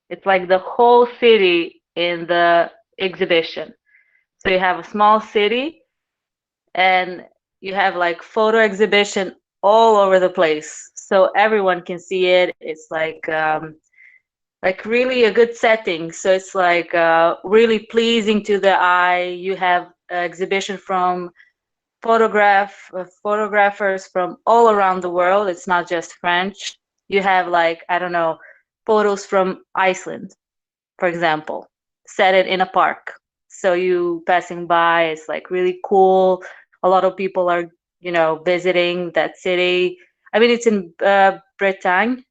It's like the whole city in the exhibition. So you have a small city and you have like photo exhibition all over the place. So everyone can see it. It's like really a good setting. So it's like really pleasing to the eye. You have exhibition from photographers from all around the world. It's not just French. You have like, I don't know, photos from Iceland, for example, set it in a park. So you passing by, it's like really cool. A lot of people are, visiting that city. I mean, it's in Bretagne.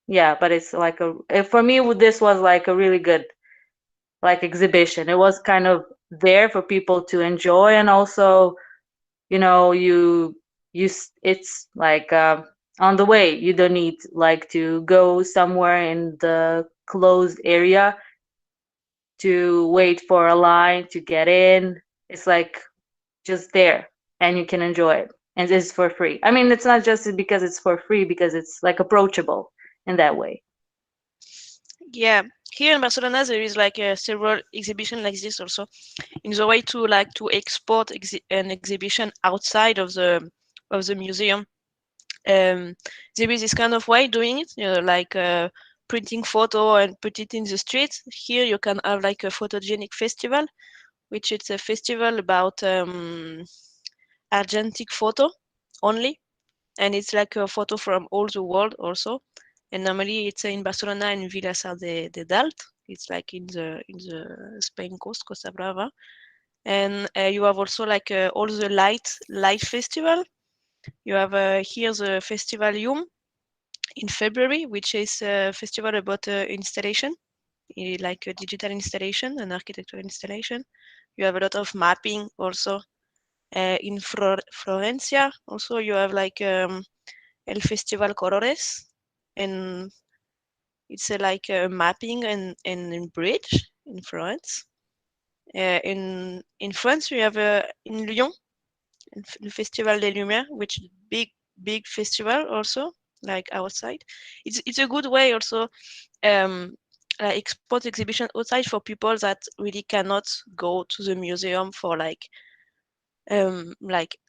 Yeah, but it's like for me, this was like a really good like exhibition. It was kind of there for people to enjoy, and also it's like on the way. You don't need like to go somewhere in the closed area to wait for a line to get in. It's like just there, and you can enjoy it, and it's for free. I mean, it's not just because it's for free, because it's like approachable in that way. Yeah, here in Barcelona there is like several exhibition like this also, in the way to like to export an exhibition outside of the museum. Um, there is this kind of way doing it, like printing photo and put it in the streets. Here you can have like a photogenic festival, which is a festival about argentic photo only, and it's like a photo from all the world also. And normally it's in Barcelona and Vilassar de Dalt. It's like in the Spain coast, Costa Brava. And you have also like all the light festival. You have here the Festival Yum in February, which is a festival about installation, like a digital installation, an architectural installation. You have a lot of mapping also. In Florencia, also you have like El Festival Colores, and it's like a mapping and bridge in Florence. In France, we have in Lyon, le Festival des Lumières, which is big festival also, like outside. It's a good way also, um, like export exhibition outside for people that really cannot go to the museum for like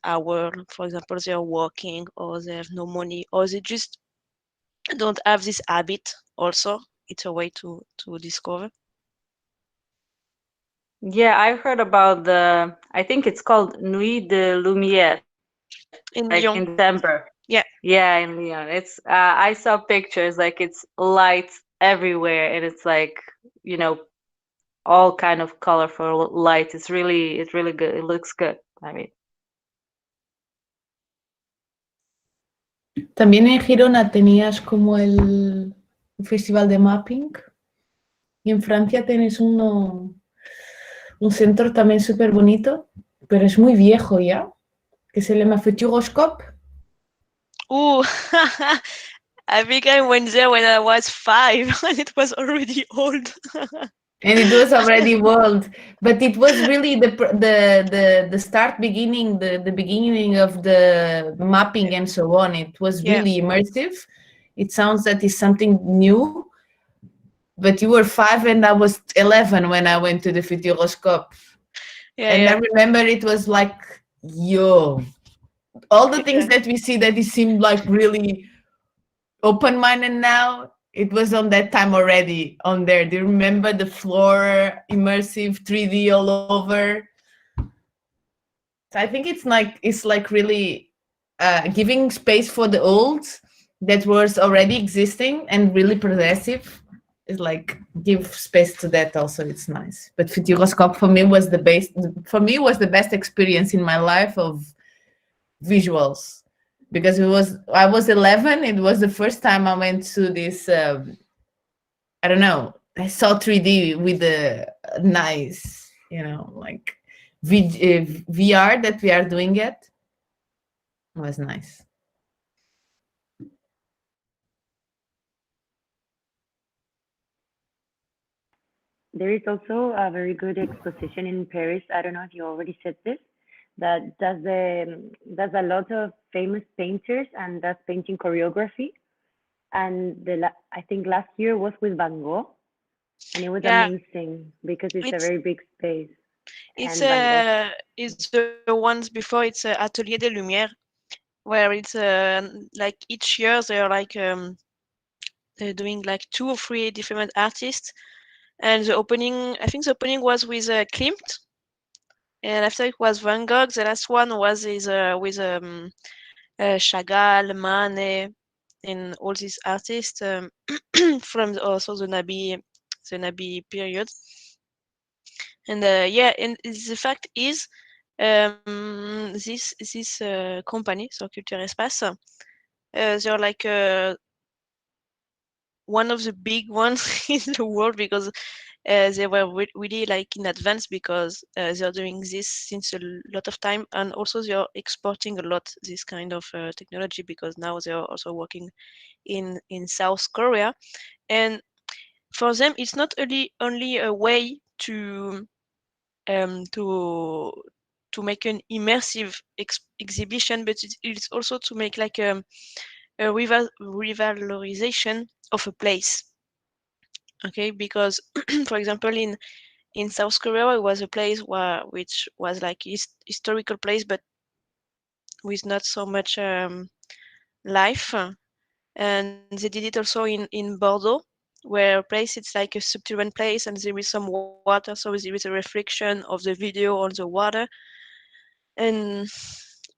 hour, for example, they're working or they have no money or they just don't have this habit also. It's a way to discover. Yeah, I've heard about I think it's called Nuit de Lumière, like in In December. Lyon, yeah, Yeah, in Lyon. I saw pictures, like it's lights everywhere, and it's like, you know, all kind of colorful lights. It's really good. It looks good. I mean, También en Girona tenías como el festival de mapping y en Francia tienes un centro también súper bonito, pero es muy viejo ya, que se llama Futuroscope. ooh. I think I went there when I was 5 and it was already old. And it was already old, but it was really the start beginning, the beginning of the mapping and so on. It was Yeah, really immersive. It sounds that is something new, but you were 5 and I was 11 when I went to the Futuroscope. yeah, And I yeah, remember it was like, yo, all the things yeah. that we see that it seemed like really open-minded now, it was on that time already on there. Do you remember the floor immersive 3D all over? So I think it's like really giving space for the old that was already existing and really progressive. Is like give space to that also. It's nice. But Futuroscope for me was the best. For me was the best experience in my life of visuals because I was 11. It was the first time I went to this. I don't know. I saw 3D with the nice, like VR that we are doing it was nice. There is also a very good exposition in Paris. I don't know if you already said this. That does a lot of famous painters and does painting choreography. And I think last year was with Van Gogh. And it was Yeah, amazing because it's a it's very big space. it's And Van Gogh. the ones before. It's Atelier des Lumières, where it's like each year they're doing like 2 or 3 different artists. And I think the opening was with Klimt, and after it was Van Gogh. The last one was with Chagall, Manet, and all these artists from also the Nabi period. And yeah, and the fact is, this company, so Culture Espace, they're like one of the big ones in the world, because they were really like in advance, because they're doing this since a lot of time, and also they're exporting a lot this kind of technology, because now they're also working in South Korea. And for them, it's not only a way to make an immersive exhibition, but it's also to make like a revalorization of a place. Okay, because for example, in South Korea, it was a place which was like historical place, but with not so much life. And they did it also in Bordeaux, where a place it's like a subterranean place, and there is some water, so there is a reflection of the video on the water. And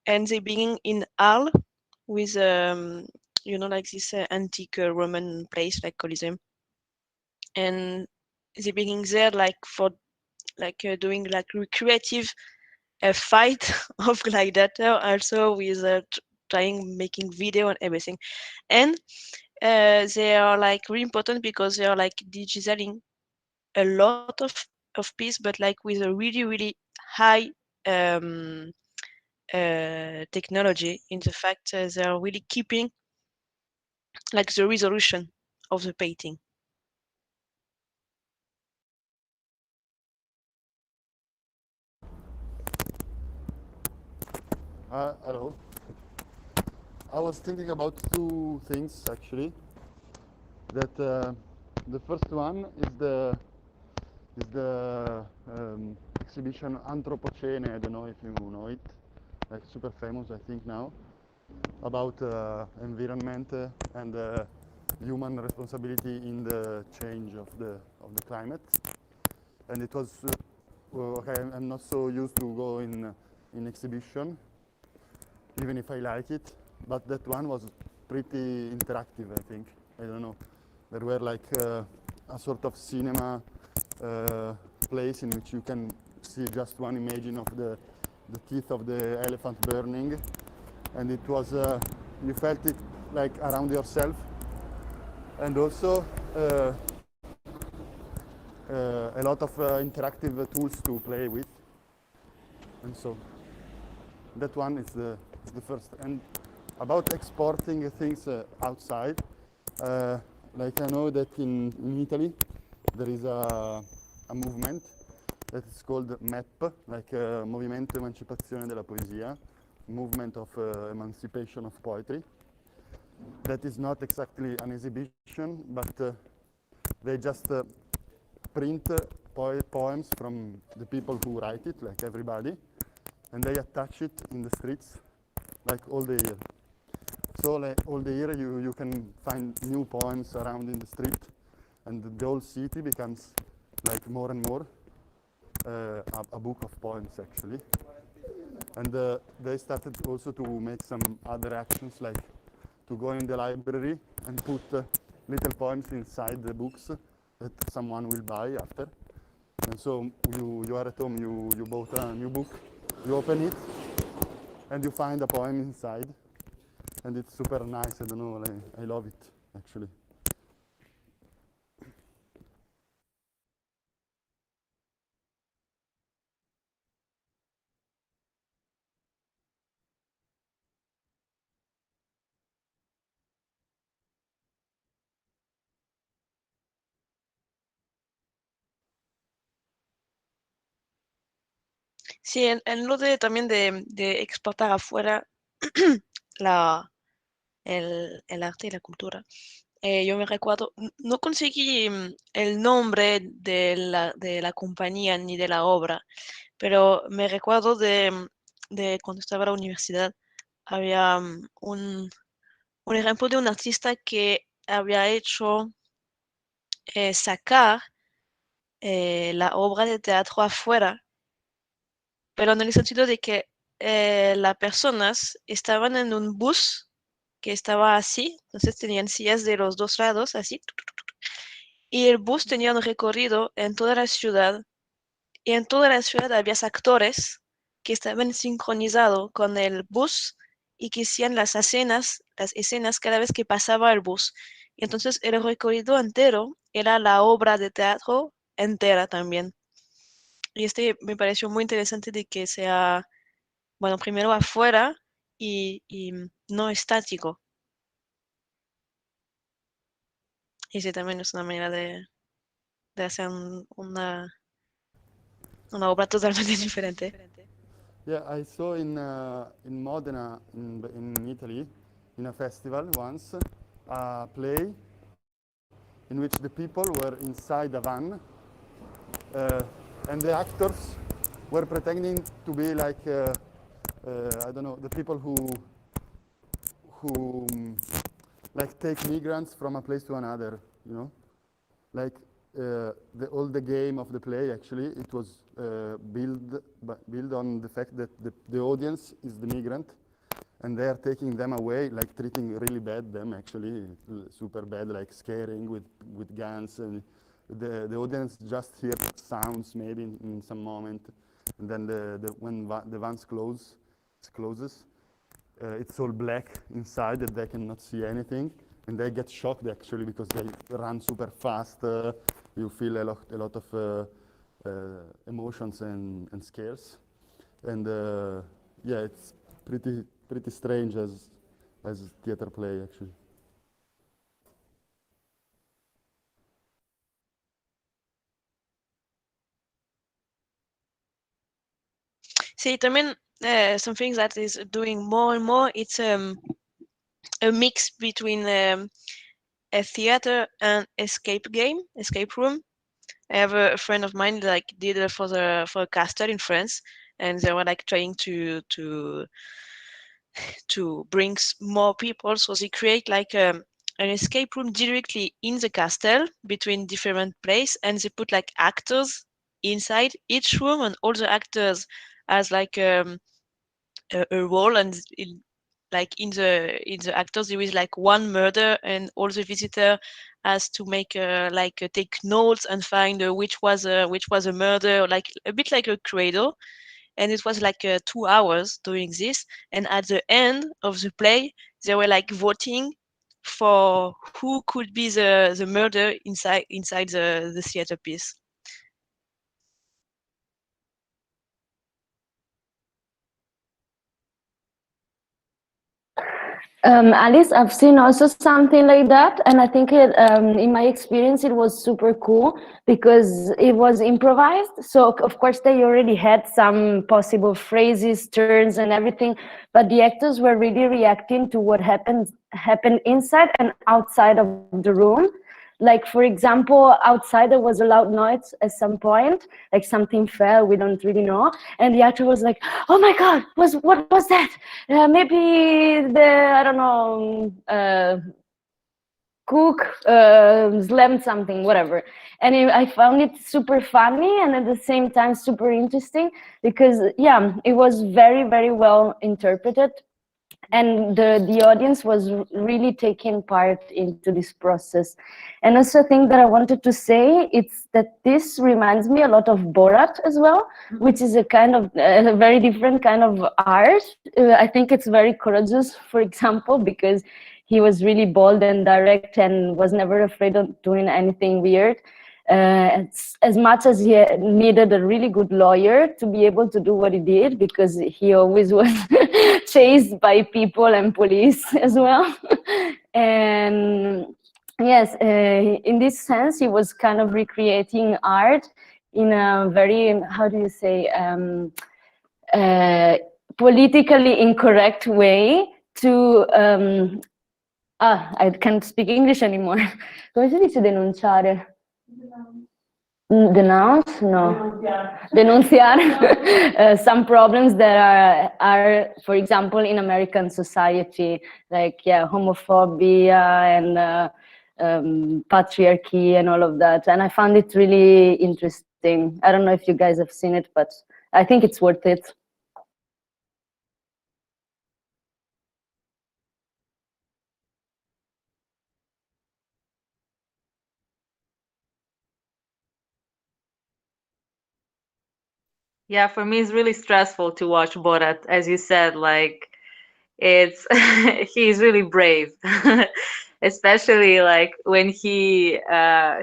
they begin in Arles with like this antique Roman place like Colosseum, and they begin there like for like doing like recreative fight of gladiator, also with trying making video and everything. And they are like really important because they are like digitalizing a lot of piece, but like with a really high technology, in the fact they are really keeping like the resolution of the painting. Hello. I was thinking about two things actually. That the first one is the exhibition Anthropocene. I don't know if you know it. Like super famous, I think now, about environment and human responsibility in the change of the climate. And it was okay. I'm not so used to go in exhibition, even if I like it. But that one was pretty interactive, I think. I don't know. There were like a sort of cinema place in which you can see just one image of the teeth of the elephant burning, and it was you felt it like around yourself, and also a lot of interactive tools to play with, and so that one is the first. And about exporting things outside, like I know that in Italy there is a movement that is called MEP, like Movimento Emancipazione della Poesia, movement of emancipation of poetry. That is not exactly an exhibition, but they just print poems from the people who write it, like everybody, and they attach it in the streets, like all the year. So like all the year you can find new poems around in the street, and the whole city becomes like more and more a book of poems actually. And they started also to make some other actions, like to go in the library and put little poems inside the books that someone will buy after. And so you are at home, you bought a new book, you open it, and you find a poem inside. And it's super nice, I don't know, I love it actually. Sí, en lo de también de exportar afuera el arte y la cultura. yo me recuerdo, no conseguí el nombre de la compañía ni de la obra, pero me recuerdo de cuando estaba en la universidad, había un ejemplo de un artista que había hecho sacar la obra de teatro afuera, pero en el sentido de que las personas estaban en un bus que estaba así, entonces tenían sillas de los dos lados, así, y el bus tenía un recorrido en toda la ciudad, y en toda la ciudad había actores que estaban sincronizados con el bus y que hacían las escenas cada vez que pasaba el bus. Y entonces el recorrido entero era la obra de teatro entera también. Y me pareció muy interesante de que sea, bueno, primero afuera y no estático. Y sí, también es una manera de hacer una obra totalmente diferente. Yeah, I saw in Modena, in Italy, in a festival once, a play in which the people were inside a van, and the actors were pretending to be like, I don't know, the people who like take migrants from a place to another, you know, like all the game of the play actually it was built on the fact that the audience is the migrant and they are taking them away, like treating really bad them actually, super bad, like scaring with guns, and the audience just hears sounds maybe in some moment, and then when the vans closes, it's all black inside that they cannot see anything, and they get shocked actually because they run super fast. You feel a lot of emotions and scares, and yeah, it's pretty strange as theater play actually. Sí, también something that is doing more and more, it's a mix between a theater and escape room. I have a friend of mine like did it for a castle in France, and they were like trying to bring more people, so they create like an escape room directly in the castle between different places, and they put like actors inside each room, and all the actors has like a role, and like in the actors there is like one murder, and all the visitor has to make take notes and find which was a murder, like a bit like a cradle. And it was like 2 hours doing this, and at the end of the play they were like voting for who could be the murder inside the theater piece. Alice, I've seen also something like that, and I think in my experience, it was super cool because it was improvised. So of course they already had some possible phrases, turns, and everything, but the actors were really reacting to what happened inside and outside of the room. Like, for example, outside there was a loud noise at some point, like something fell, we don't really know. And the actor was like, oh my God, what was that? Maybe I don't know, cook slammed something, whatever. And I found it super funny and at the same time super interesting because, yeah, it was very, very well interpreted. And the audience was really taking part into this process. And also a thing that I wanted to say, it's that this reminds me a lot of Borat as well, which is a kind of a very different kind of art. I think it's very courageous, for example, because he was really bold and direct and was never afraid of doing anything weird. As much as he needed a really good lawyer to be able to do what he did, because he always was chased by people and police as well. And yes, in this sense, he was kind of recreating art in a very, how do you say, politically incorrect way to I can't speak English anymore. Come si dice denunciare? Denounce? No. Denunciare some problems that are, for example, in American society, like homophobia and patriarchy and all of that. And I found it really interesting. I don't know if you guys have seen it, but I think it's worth it. Yeah, for me, it's really stressful to watch Borat. As you said, like it's he's really brave, especially like when he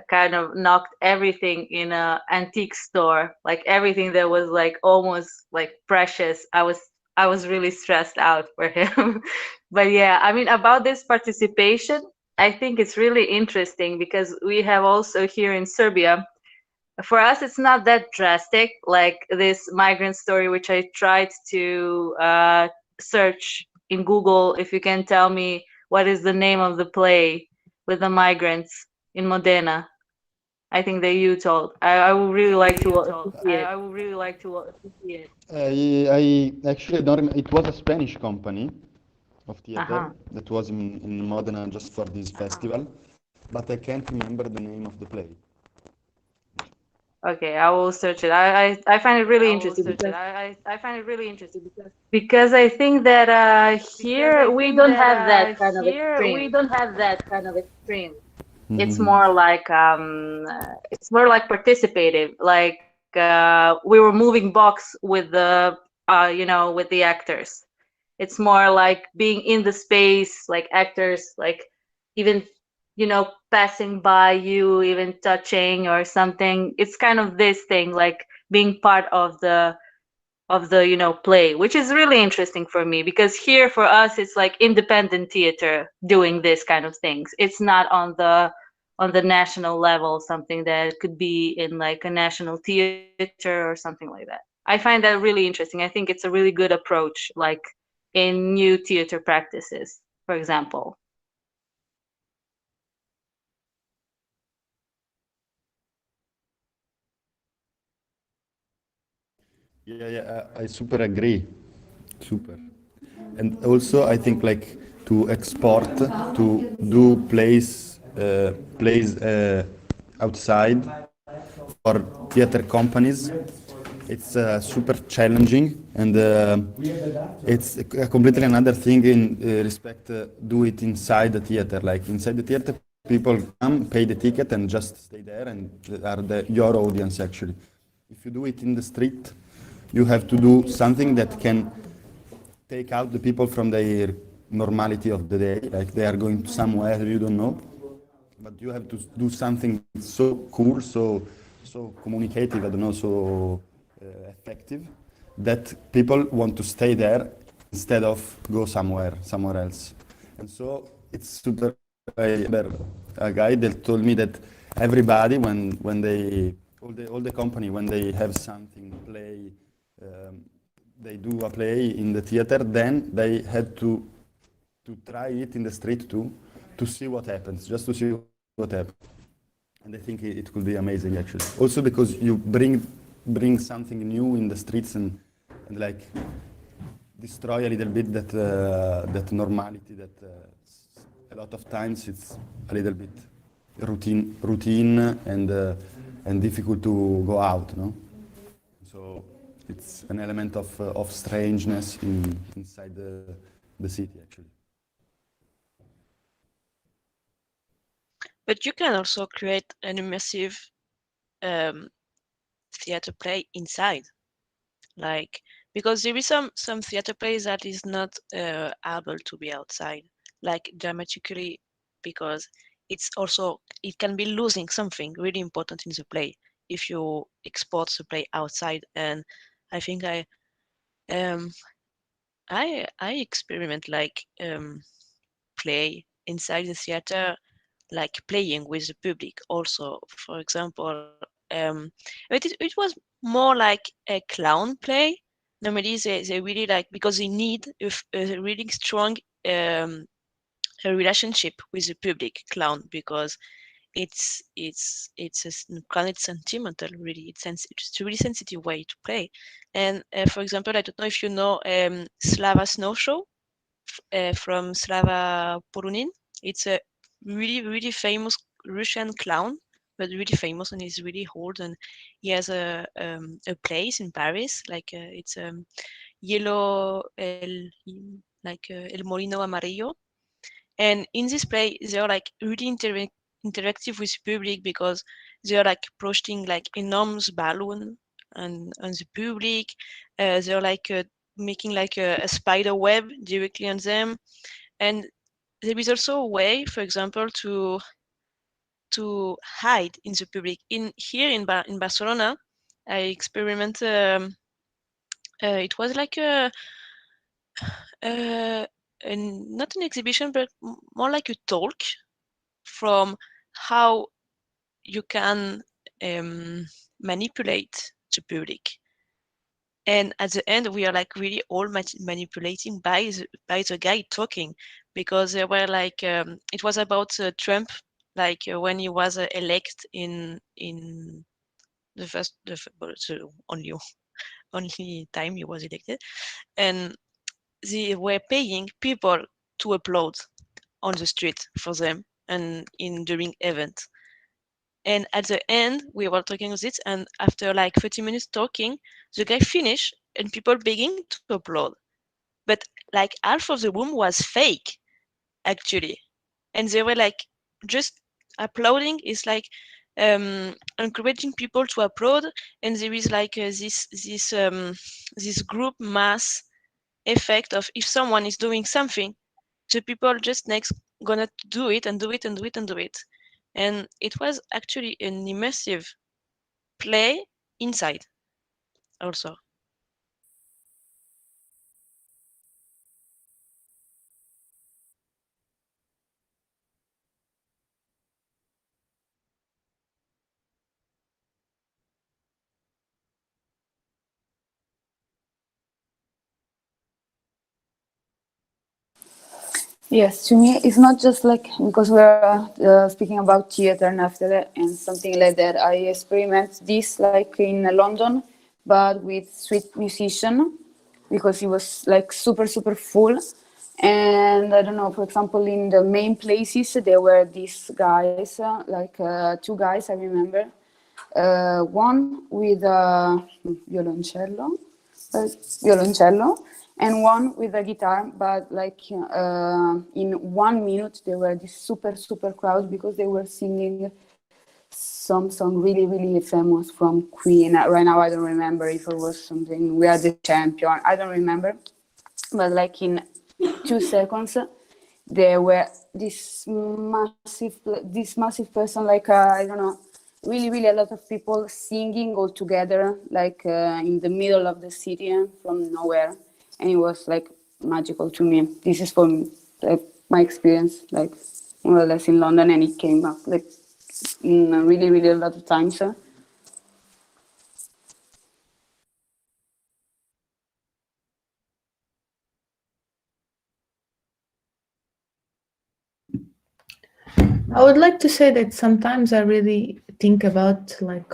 kind of knocked everything in a antique store, like everything that was like almost like precious. I was really stressed out for him. But yeah, I mean, about this participation, I think it's really interesting because we have also here in Serbia, for us it's not that drastic like this migrant story, which I tried to search in Google. If you can tell me what is the name of the play with the migrants in Modena, I think that you told. I would really like to see it. I would really like to see it. I actually don't remember. It was a Spanish company of Uh-huh. theater that was in Modena just for this festival, but I can't remember the name of the play. Okay, I will search it. I find it really I will interesting search it. because I find it really interesting I think that because I here we think don't that have that kind of here we extreme. don't have that kind of extreme. It's Mhm. more like participative. Like we were moving box with the with the actors. It's more like being in the space, like actors, like even passing by you, even touching or something. It's kind of this thing, like being part of the play, which is really interesting for me because here for us it's like independent theater doing this kind of things. It's not on the national level, something that could be in like a national theater or something like that. I find that really interesting. I think it's a really good approach, like in new theater practices, for example. Yeah, I super agree. Super. And also, I think like to export, to do plays outside for theater companies, it's super challenging, and it's completely another thing in respect do it inside the theater. Like inside the theater, people come, pay the ticket, and just stay there, and are your audience actually. If you do it in the street, you have to do something that can take out the people from their normality of the day, like they are going somewhere you don't know, but you have to do something so cool, so communicative, I don't know, so effective, that people want to stay there instead of go somewhere else. And so it's super. I remember a guy that told me that everybody when they all the company when they have something play. They do a play in the theater, then they had to try it in the street too, to see what happens, just to see what happens. And I think it could be amazing actually. Also because you bring something new in the streets and like destroy a little bit that normality that a lot of times it's a little bit routine and difficult to go out, no? So it's an element of strangeness inside the city actually. But you can also create an immersive theater play inside, like because there is some theater plays that is not able to be outside, like dramatically, because it can be losing something really important in the play if you export the play outside. And I think um, I experiment like play inside the theater, like playing with the public also. For example, it was more like a clown play. Normally they really like, because they need a really strong a relationship with the public clown, because clown, it's sentimental, really. It's a really sensitive way to play. And for example, I don't know if you know Slava Snow Show from Slava Porunin. It's a really famous Russian clown, but really famous, and he's really old, and he has a place in Paris, like it's yellow El Molino Amarillo. And in this play, they are like really interactive with the public, because they are like posting like enormous balloon on the public. They're like making like a spider web directly on them. And there is also a way, for example, to hide in the public. In Barcelona, I experiment. It was like not an exhibition, but more like a talk from how you can manipulate the public. And at the end, we are like really all manipulating by the guy talking, because they were like it was about Trump, like when he was elected in the only time he was elected, and they were paying people to applaud on the street for them and during events. And at the end, we were talking with it, and after like 30 minutes talking, the guy finished and people begging to applaud. But like half of the room was fake, actually. And they were like just applauding. It's like encouraging people to applaud, and there is like this group mass effect of, if someone is doing something, the people just next gonna do it and do it and do it and do it. And it was actually an immersive play inside also. Yes, to me, it's not just like, because we're speaking about theater and after that and something like that. I experiment this like in London, but with street musician, because it was like super full. And I don't know, for example, in the main places there were these guys, two guys I remember. One with a violoncello, and one with a guitar, but like in 1 minute they were this super crowd, because they were singing some song really famous from Queen. Right now I don't remember if it was something, We Are the Champion, I don't remember, but like in 2 seconds there were this massive person, like I don't know, really a lot of people singing all together, like in the middle of the city from nowhere. And it was like magical to me. This is from like my experience, like more or less in London, and it came up like really a lot of times. I would like to say that sometimes I really think about like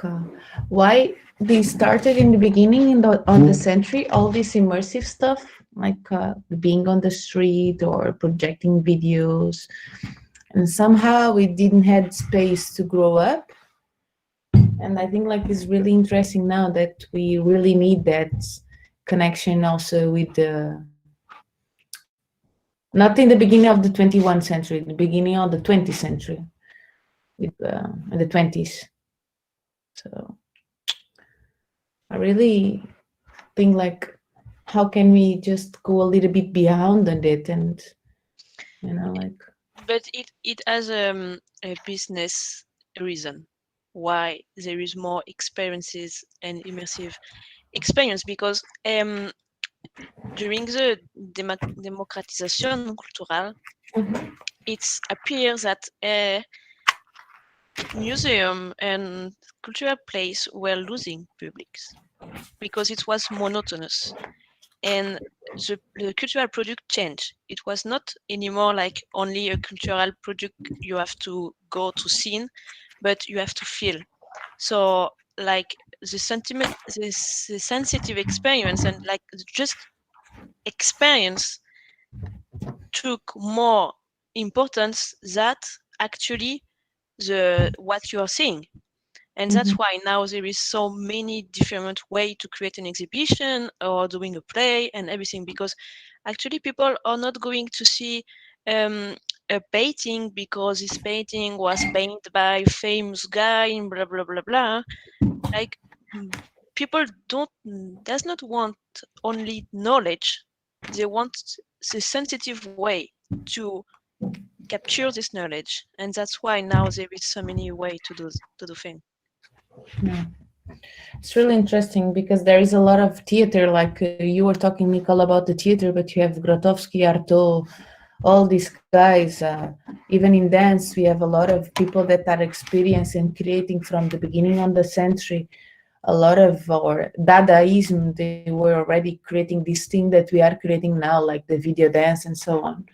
why they started in the beginning of the century, all this immersive stuff, like being on the street or projecting videos, and somehow we didn't have space to grow up. And I think like it's really interesting now that we really need that connection also with the, not in the beginning of the 21st century, the beginning of the 20th century, with in the 20s. So I really think like, how can we just go a little bit beyond it, and like. But it has a business reason why there is more experiences and immersive experience, because during the Democratisation Cultural, it appears that museum and cultural place were losing publics, because it was monotonous. and the cultural product changed. It was not anymore like only a cultural product you have to go to see, but you have to feel. So like the sentiment, the sensitive experience, and like just experience took more importance that actually the what you are seeing. And that's why now there is so many different ways to create an exhibition or doing a play and everything, because actually people are not going to see a painting because this painting was painted by a famous guy and blah blah blah blah. Like people does not want only knowledge, they want the sensitive way to capture this knowledge, and that's why now there is so many ways to do things. Yeah. It's really interesting because there is a lot of theater, like you were talking, Nicole, about the theater, but you have Grotowski, Artaud, all these guys. Even in dance, we have a lot of people that are experienced and creating from the beginning of the century. A lot of our Dadaism, they were already creating this thing that we are creating now, like the video dance and so on.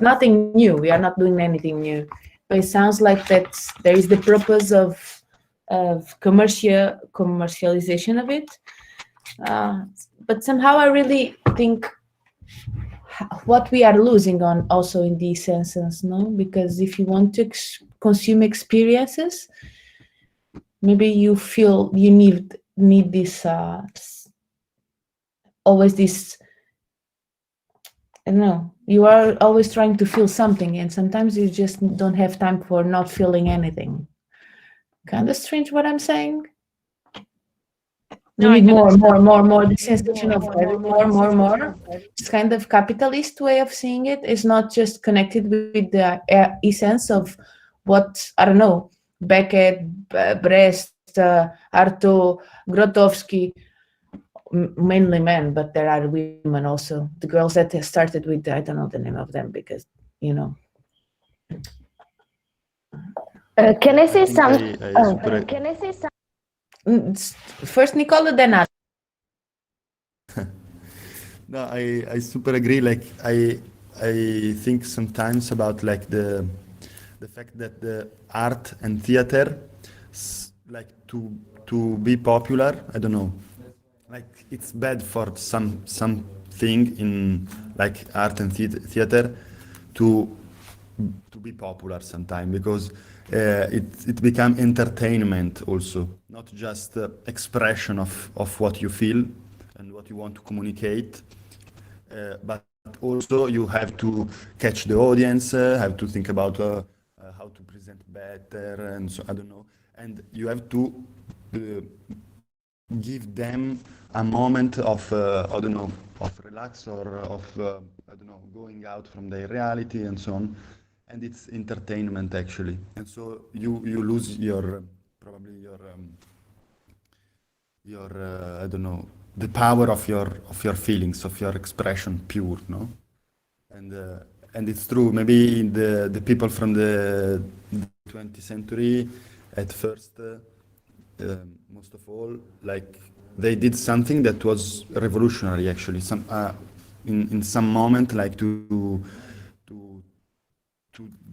Nothing new. We are not doing anything new. But it sounds like that there is the purpose of commercialization of it. But somehow I really think what we are losing on also in these senses, no? Because if you want to consume experiences, maybe you feel you need this always this, I don't know, you are always trying to feel something, and sometimes you just don't have time for not feeling anything. Kind of strange what I'm saying. No, We need more. The sensation of more. It's kind of capitalist way of seeing it. It's not just connected with the essence of what, I don't know, Beckett, Brest, Artaud, Grotowski, mainly men, but there are women also. The girls that started with, I don't know the name of them because, you know. Can I say something? Can I say something? First Nicola, then I. No, I super agree. Like I think sometimes about like the fact that the art and theater, like to be popular. I don't know. Like it's bad for something in like art and theater to be popular sometimes, because it become entertainment also, not just expression of what you feel and what you want to communicate, but also you have to catch the audience, have to think about how to present better, and so I don't know, and you have to give them a moment of I don't know, of relax, or of I don't know, going out from their reality and so on, and it's entertainment actually, and so you lose your probably your I don't know, the power of your feelings, of your expression, pure, no, and it's true. Maybe the people from the 20th century at first. Most of all, like they did something that was revolutionary actually. Some in some moment, like to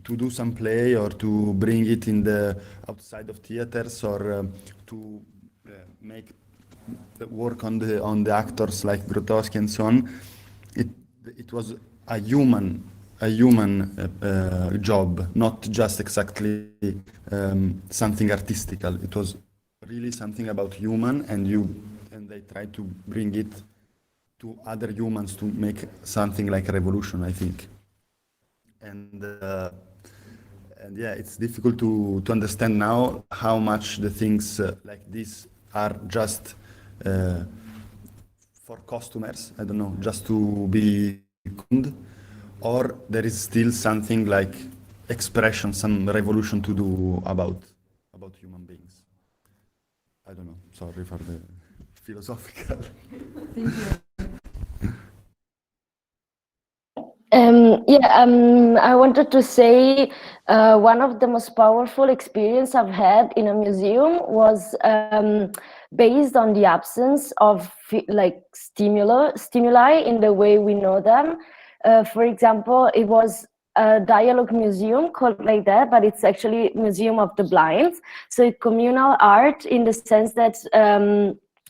do some play, or to bring it in the outside of theaters, or to make work on the actors like Grotowski and so on. It was a human job, not just exactly something artistical. It was really something about human, and they try to bring it to other humans to make something like a revolution, I think. And yeah, it's difficult to understand now how much the things like this are just for customers, I don't know, just to be cool, or there is still something like expression, some revolution to do about human beings. I don't know, sorry for the philosophical. I wanted to say one of the most powerful experience I've had in a museum was based on the absence of like stimuli in the way we know them. For example, it was a dialogue museum called like that, but it's actually Museum of the Blind. So it's communal art in the sense that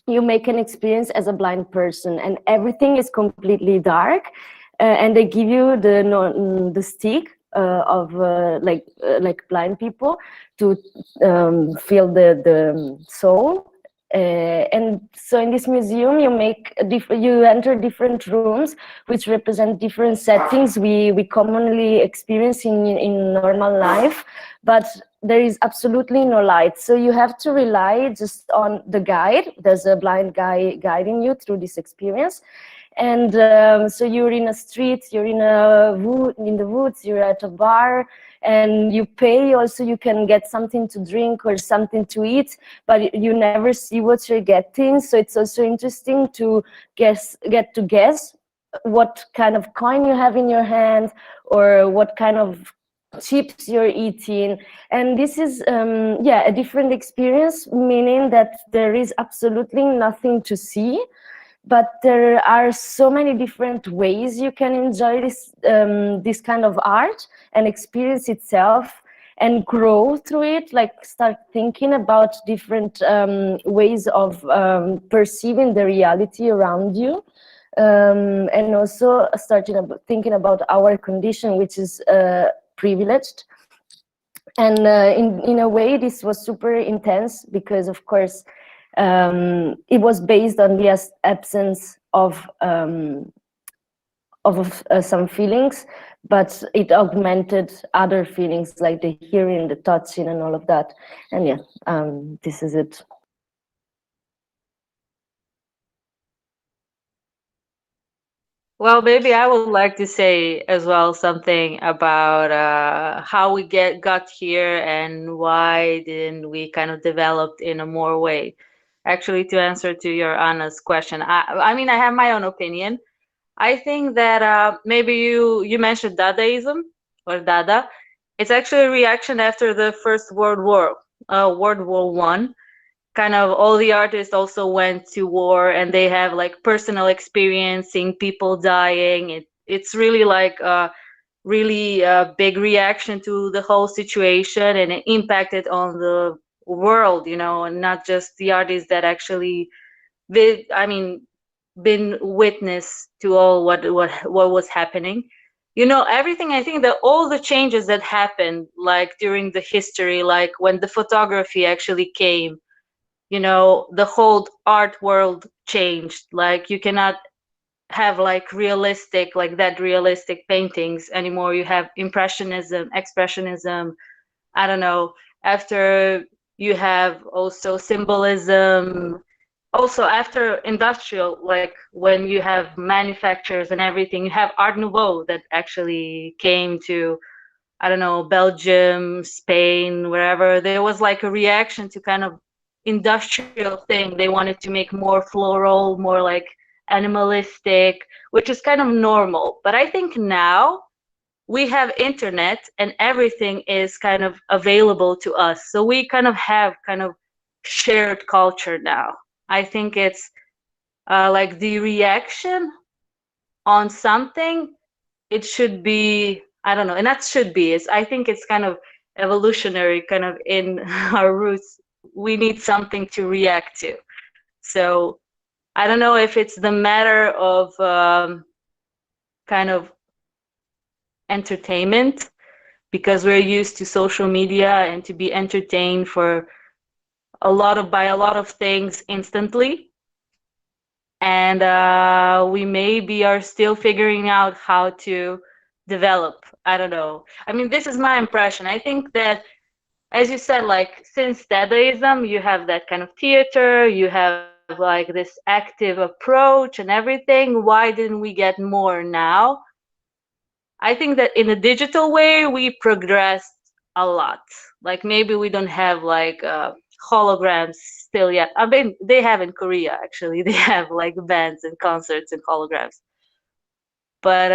you make an experience as a blind person, and everything is completely dark. And they give you the stick of like blind people to feel the soul. And so in this museum, you enter different rooms which represent different settings we commonly experience in normal life, but there is absolutely no light. So you have to rely just on the guide. There's a blind guy guiding you through this experience. And so you're in a street, you're in the woods, you're at a bar, and you pay. Also, you can get something to drink or something to eat, but you never see what you're getting. So it's also interesting to get to guess what kind of coin you have in your hand or what kind of chips you're eating. And this is a different experience, meaning that there is absolutely nothing to see. But there are so many different ways you can enjoy this kind of art and experience itself and grow through it, like start thinking about different ways of perceiving the reality around you. And also thinking about our condition, which is privileged. And in a way, this was super intense because, of course, it was based on the absence of some feelings, but it augmented other feelings like the hearing, the touching, and all of that. And this is it. Well, maybe I would like to say as well something about how we got here and why didn't we kind of developed in a more way. Actually, to answer to your Anna's question, I mean, I have my own opinion. I think that maybe you mentioned Dadaism or Dada. It's actually a reaction after the First World War, World War One. Kind of all the artists also went to war and they have like personal experience seeing people dying. It's really like a really big reaction to the whole situation, and it impacted on the world, you know, and not just the artists that actually been witness to all what was happening. You know, everything. I think that all the changes that happened like during the history, like when the photography actually came, you know, the whole art world changed. Like you cannot have like realistic paintings anymore. You have impressionism, expressionism, I don't know. After you have also symbolism, also after industrial, like when you have manufacturers and everything, you have Art Nouveau that actually came to, I don't know, Belgium, Spain, wherever. There was like a reaction to kind of industrial thing. They wanted to make more floral, more like animalistic, which is kind of normal. But I think now we have internet and everything is kind of available to us. So we kind of have kind of shared culture now. I think it's like the reaction on something, it should be, I don't know, and that should be, I think it's kind of evolutionary, kind of in our roots. We need something to react to. So I don't know if it's the matter of kind of entertainment, because we're used to social media and to be entertained for by a lot of things instantly. And we maybe are still figuring out how to develop. I don't know. I mean, this is my impression. I think that, as you said, like since Dadaism, you have that kind of theater, you have like this active approach and everything. Why didn't we get more now? I think that in a digital way, we progressed a lot. Like maybe we don't have like holograms still yet. I mean, they have in Korea, actually. They have like bands and concerts and holograms. But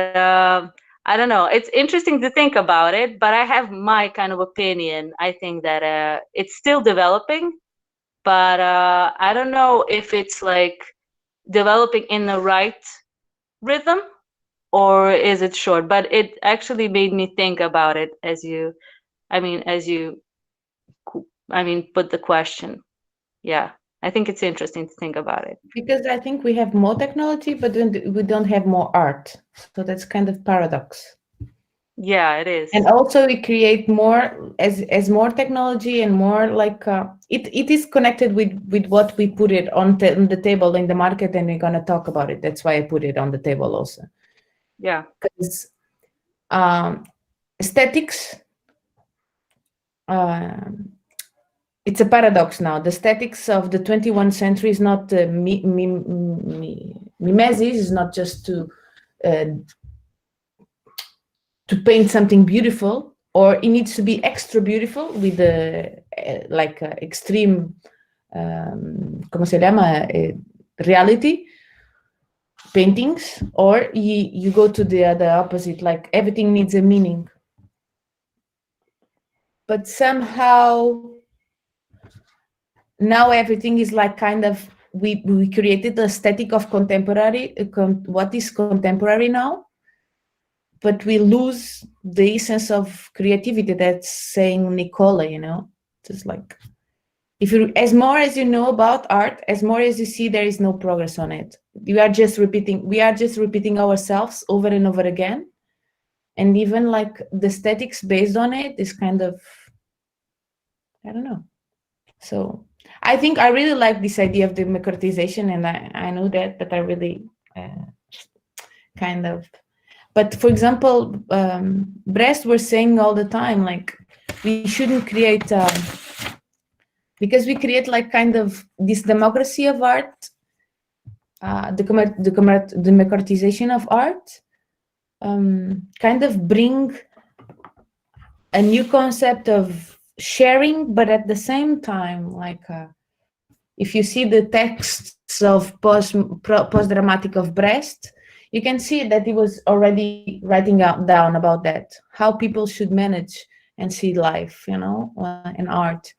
I don't know. It's interesting to think about it, but I have my kind of opinion. I think that it's still developing, but I don't know if it's like developing in the right rhythm or is it short. But it actually made me think about it as you, as you, put the question. Yeah, I think it's interesting to think about it. Because I think we have more technology, but then we don't have more art. So that's kind of paradox. Yeah, it is. And also we create more as more technology and more like it is connected with what we put it on the table in the market, and we're going to talk about it. That's why I put it on the table also. Yeah. Because aesthetics, it's a paradox now. The aesthetics of the 21st century is not mimesis, is not just to paint something beautiful, or it needs to be extra beautiful with the extreme, ¿cómo se llama? Reality paintings, or you go to the opposite, like everything needs a meaning. But somehow now everything is like kind of, we created the aesthetic of contemporary, what is contemporary now, but we lose the essence of creativity. That's saying Nicola, just like, as more as you know about art, as more as you see there is no progress on it. We are just repeating ourselves over and over again. And even like the aesthetics based on it is kind of, I don't know. So I think I really like this idea of democratization, and I know that, but I really kind of. But for example, Brest were saying all the time, like, we shouldn't create, because we create like kind of this democracy of art, the democratization of art, kind of bring a new concept of sharing, but at the same time, like, if you see the texts of post-dramatic of Brest, you can see that he was already writing down about that, how people should manage and see life, and art.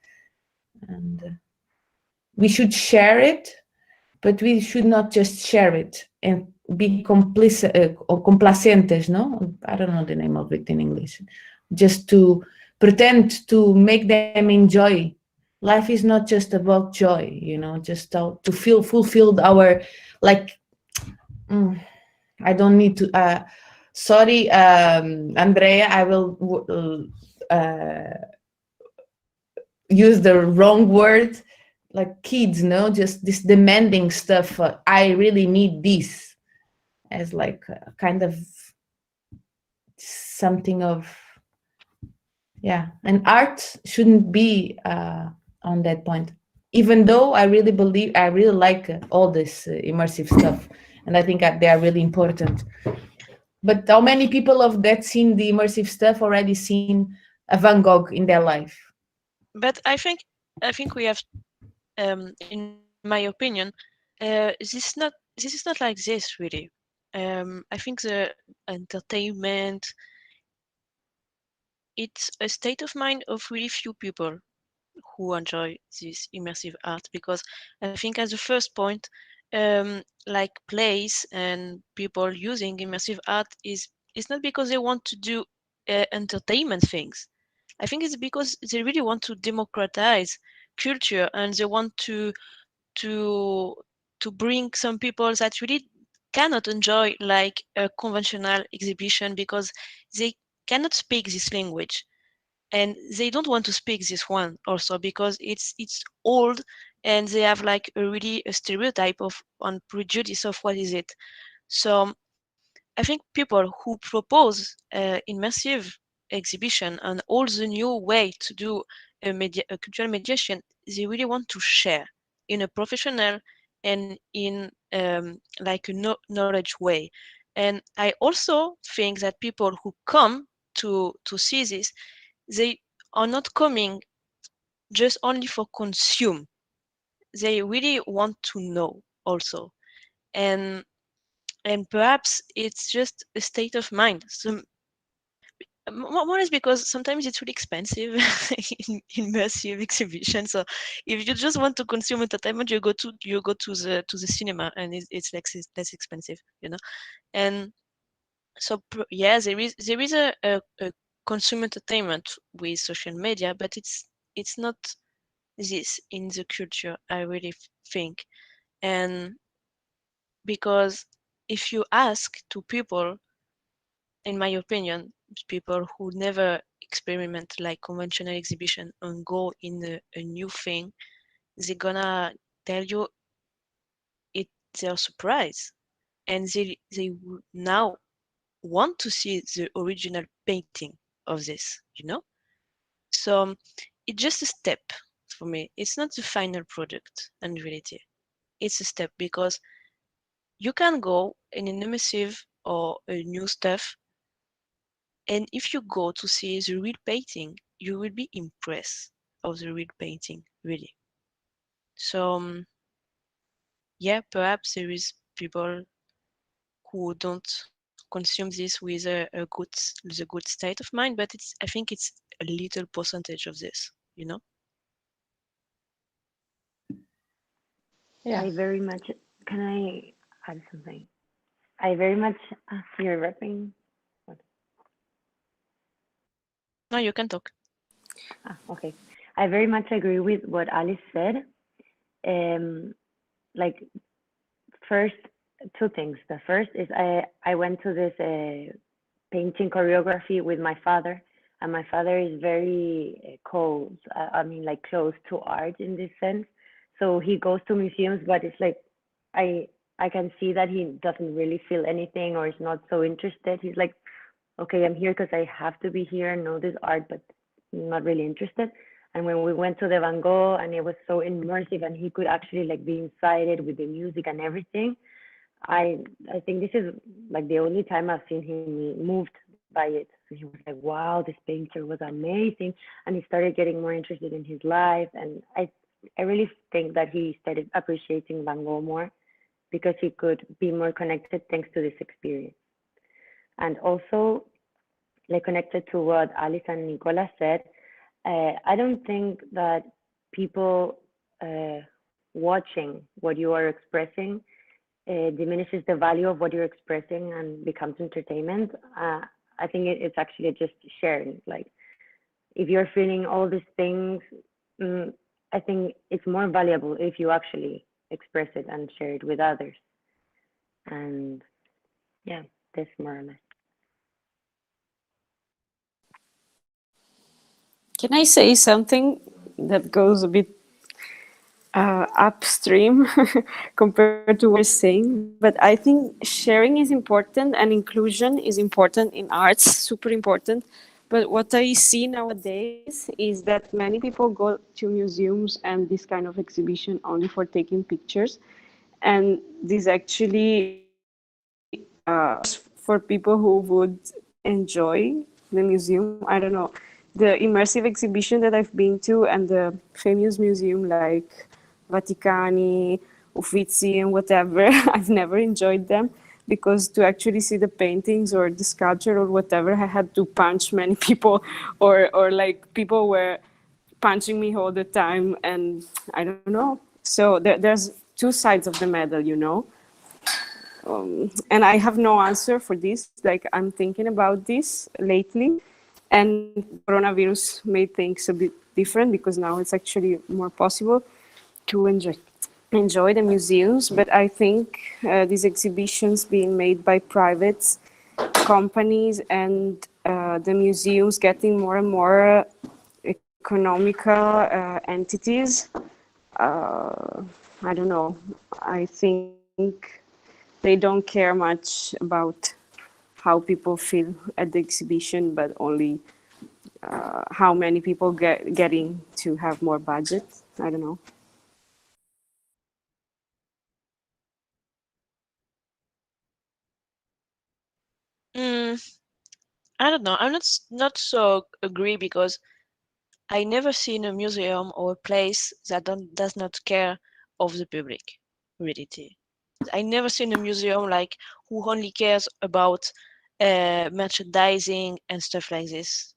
And we should share it, but we should not just share it and be complacentes, no? I don't know the name of it in English. Just to pretend to make them enjoy. Life is not just about joy, just to feel fulfilled our, like, I don't need to, sorry, Andrea, I will use the wrong word, like kids, just this demanding stuff. I really need this, as like kind of something of, yeah. And art shouldn't be on that point, even though I really like all this immersive stuff, and I think they are really important. But how many people of that seen the immersive stuff already seen a Van Gogh in their life? But I think we have, in my opinion, this is not like this really. I think the entertainment, it's a state of mind of really few people who enjoy this immersive art, because I think as a first point, like plays and people using immersive art is not because they want to do entertainment things. I think it's because they really want to democratize culture, and they want to bring some people that really cannot enjoy like a conventional exhibition because they cannot speak this language, and they don't want to speak this one also because it's old, and they have like a stereotype of on prejudice of what is it. So I think people who propose immersive exhibition and all the new way to do a cultural mediation, they really want to share in a professional and in like a knowledge way. And I also think that people who come to see this, they are not coming just only for consume. They really want to know also. And perhaps it's just a state of mind. More is because sometimes it's really expensive in immersive exhibition. So if you just want to consume entertainment, you go to the cinema, and it's less expensive, you know. And so yeah, there is a consumer entertainment with social media, but it's not this in the culture, I really think. And because if you ask to people, in my opinion, people who never experiment like conventional exhibition and go in a new thing, they're gonna tell you they're surprised, and they now want to see the original painting of this, you know. So it's just a step for me. It's not the final product in reality. It's a step because you can go in an immersive or a new stuff, and if you go to see the real painting, you will be impressed of the real painting, really. So yeah, perhaps there is people who don't consume this with the good state of mind, but I think it's a little percentage of this, you know. Yeah. I very much, can I add something? I very much, you're rapping. No, you can talk. Okay. I very much agree with what Alice said. Like, first, two things. The first is I went to this painting choreography with my father, and my father is very cold. I mean, like close to art in this sense. So he goes to museums, but it's like I I can see that he doesn't really feel anything or is not so interested. He's like, okay, I'm here because I have to be here and know this art, but not really interested. And when we went to the Van Gogh, and it was so immersive, and he could actually like be inside it with the music and everything. I I think this is like the only time I've seen him moved by it. So he was like, wow, this painter was amazing. And he started getting more interested in his life. And I really think that he started appreciating Van Gogh more because he could be more connected thanks to this experience. And also, like connected to what Alice and Nicola said, I don't think that people watching what you are expressing diminishes the value of what you're expressing and becomes entertainment. I think it's actually just sharing. Like if you're feeling all these things, I think it's more valuable if you actually express it and share it with others. And yeah, that's more or less. Can I say something that goes a bit upstream compared to what you're saying? But I think sharing is important and inclusion is important in arts, super important. But what I see nowadays is that many people go to museums and this kind of exhibition only for taking pictures. And this actually for people who would enjoy the museum. I don't know. The immersive exhibition that I've been to and the famous museum like Vaticani, Uffizi, and whatever, I've never enjoyed them because to actually see the paintings or the sculpture or whatever, I had to punch many people or like people were punching me all the time. And I don't know. So there's two sides of the medal, you know. And I have no answer for this. Like I'm thinking about this lately, and coronavirus made things a bit different because now it's actually more possible to enjoy the museums. But I think these exhibitions being made by private companies and the museums getting more and more economical entities. I don't know. I think they don't care much about how people feel at the exhibition, but only how many people getting to have more budget. I don't know. I don't know. I'm not so agree because I never seen a museum or a place that does not care of the public. Reality. I never seen a museum like who only cares about merchandising and stuff like this.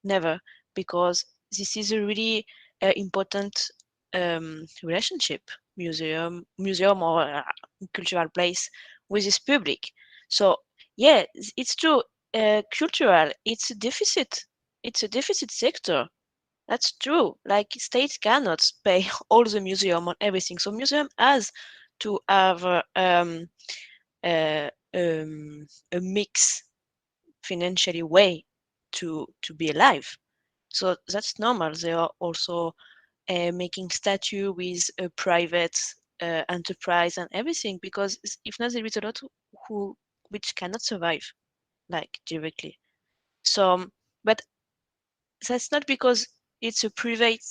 Never, because this is a really important relationship, museum or cultural place with its public. So yeah, it's true. Cultural, it's a deficit. It's a deficit sector. That's true. Like states cannot pay all the museum on everything. So museum has to have a mix financially way to be alive. So that's normal. They are also making statue with a private enterprise and everything, because if not, there is a lot which cannot survive like directly. So, but that's not because it's a private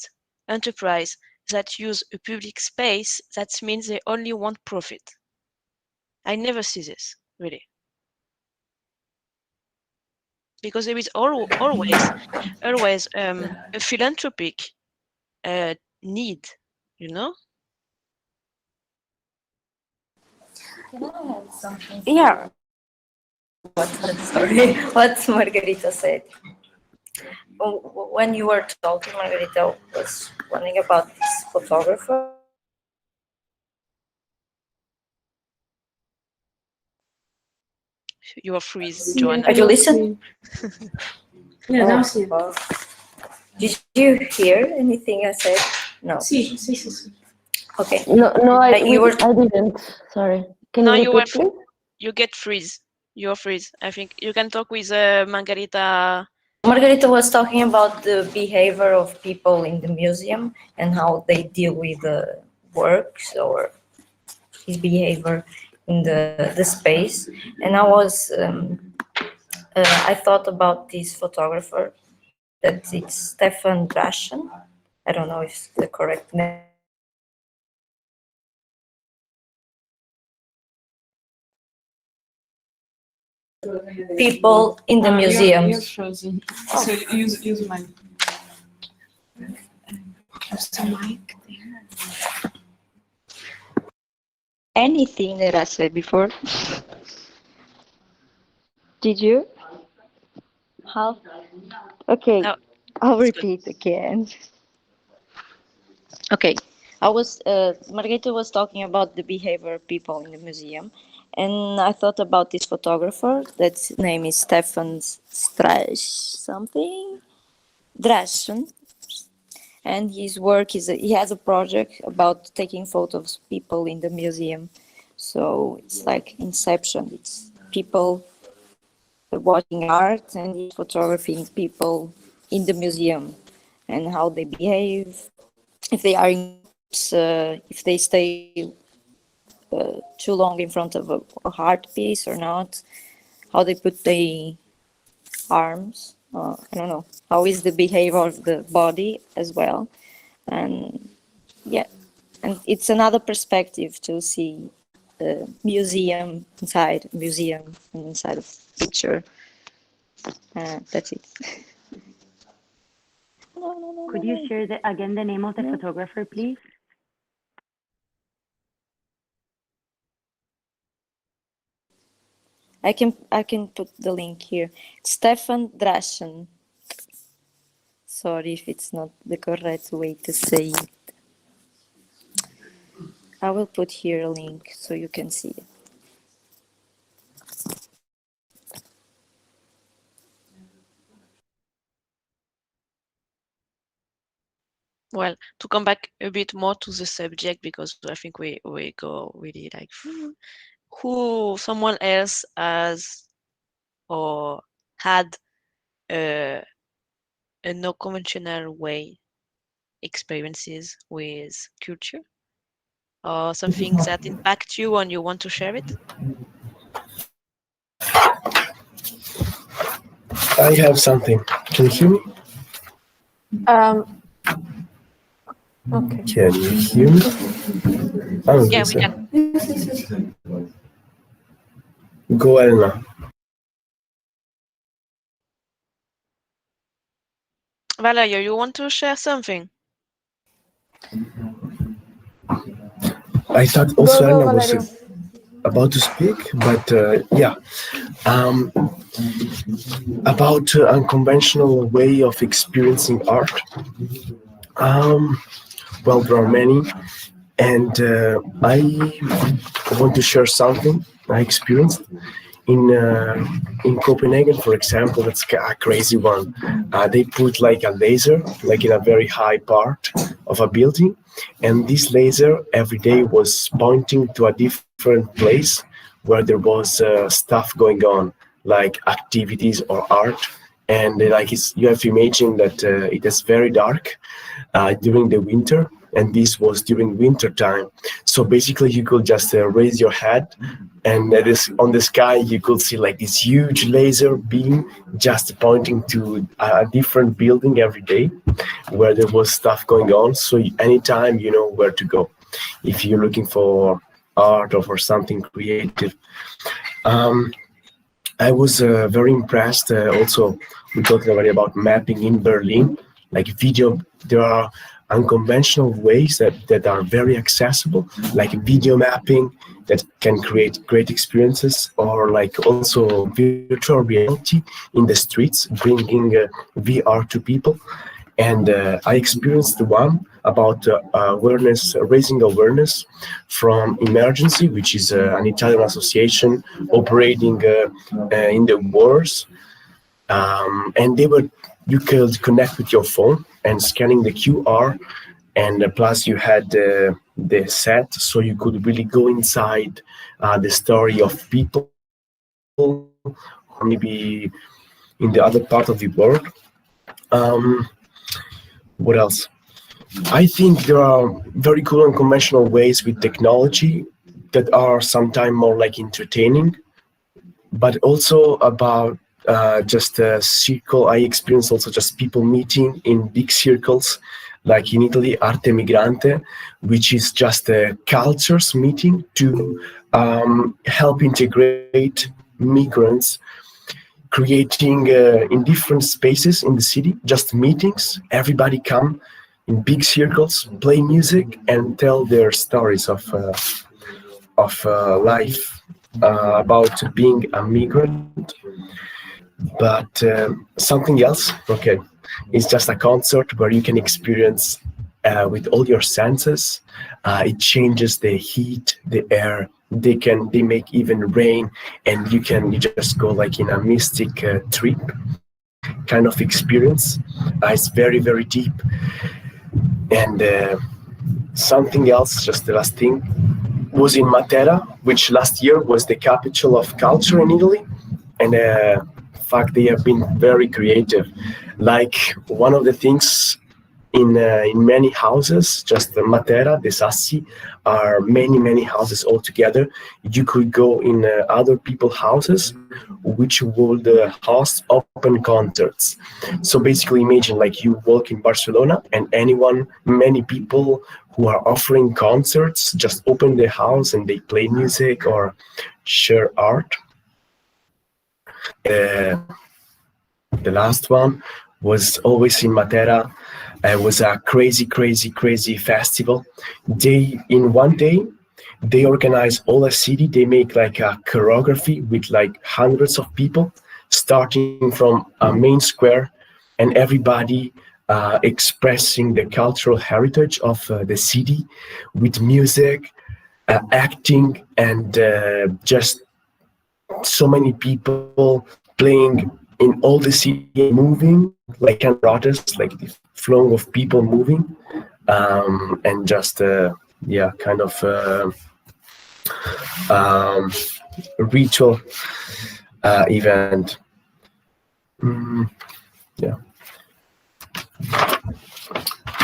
enterprise that use a public space. That means they only want profit. I never see this, really. Because there is always a philanthropic need, you know? Can I add something? Yeah. Sorry, what Margarita said. When you were talking, Margarita was wondering about this photographer. You are freeze, Joanna. Are you listening? Yeah, now sí. Well, did you hear anything I said? No. Sí, sí, sí, sí. Okay. No, I you didn't. Sorry. Can No, you you were repeat, please? you get freeze. You're freeze. I think you can talk with Margarita. Margarita was talking about the behavior of people in the museum and how they deal with the works or his behavior in the space. And I thought about this photographer, that it's Stefan Draschen. I don't know if it's the correct name. People in the museums. You're frozen. So use mine. Use the mic there. Anything that I said before. Did you? How? Okay, No, I'll it's good. repeat again. Okay, Margarita was talking about the behavior of people in the museum, and I thought about this photographer. That's name is Stefan Draschen, and his work he has a project about taking photos of people in the museum. So it's like Inception. It's people watching art and he's photographing people in the museum and how they behave, if they are in groups, if they stay too long in front of a art piece or not, how they put their arms. I don't know. How is the behavior of the body as well? And yeah, and it's another perspective to see the museum inside museum and inside of picture. That's it. Could you share again the name of the photographer, please? I can put the link here. Stefan Draschen. Sorry if it's not the correct way to say it. I will put here a link so you can see it. Well, to come back a bit more to the subject, because I think we go really like who someone else has or had a no conventional way experiences with culture or something that impact you and you want to share it. I have something. Can you hear me? Okay. Can you hear me? Yeah, we can. Go, Elena. Valeria, you want to share something? I thought also Elena was. about to speak, but yeah, about unconventional way of experiencing art. Well, there are many, and I want to share something I experienced in Copenhagen, for example. That's a crazy one. They put like a laser, like in a very high part of a building, and this laser every day was pointing to a different place where there was stuff going on, like activities or art. And like you have to imagine that it is very dark during the winter, and this was during winter time. So basically you could just raise your head, and on the sky you could see like this huge laser beam just pointing to a different building every day where there was stuff going on. So anytime you know where to go if you're looking for art or for something creative. I was very impressed. Also, we talked already about mapping in Berlin, like video. There are unconventional ways that are very accessible, like video mapping that can create great experiences, or like also virtual reality in the streets, bringing VR to people. And I experienced the one about raising awareness from Emergency, which is an Italian association operating in the wars. And you could connect with your phone and scanning the QR, and plus you had the set, so you could really go inside the story of people, or maybe in the other part of the world. What else? I think there are very cool and conventional ways with technology that are sometimes more like entertaining, but also about just a circle. I experienced also just people meeting in big circles, like in Italy, Arte Migrante, which is just a cultures meeting to help integrate migrants, creating in different spaces in the city, just meetings. Everybody come in big circles, play music, and tell their stories of life, about being a migrant. But something else, okay, it's just a concert where you can experience with all your senses. It changes the heat, the air. They make even rain, and you just go like in a mystic trip kind of experience. It's very, very deep. And something else, just the last thing, was in Matera, which last year was the capital of culture in Italy. And in fact, they have been very creative. Like one of the things in many houses, just the Matera, the Sassi, are many houses all together. You could go in other people's houses, which would host open concerts. So basically imagine like you walk in Barcelona and many people who are offering concerts just open their house and they play music or share art. The last one was always in Matera. It was a crazy festival. In one day, they organize all the city. They make like a choreography with like hundreds of people, starting from a main square, and everybody expressing the cultural heritage of the city with music, acting, and just so many people playing in all the city, moving like an artist, like the flow of people moving, and just kind of ritual event. Yeah.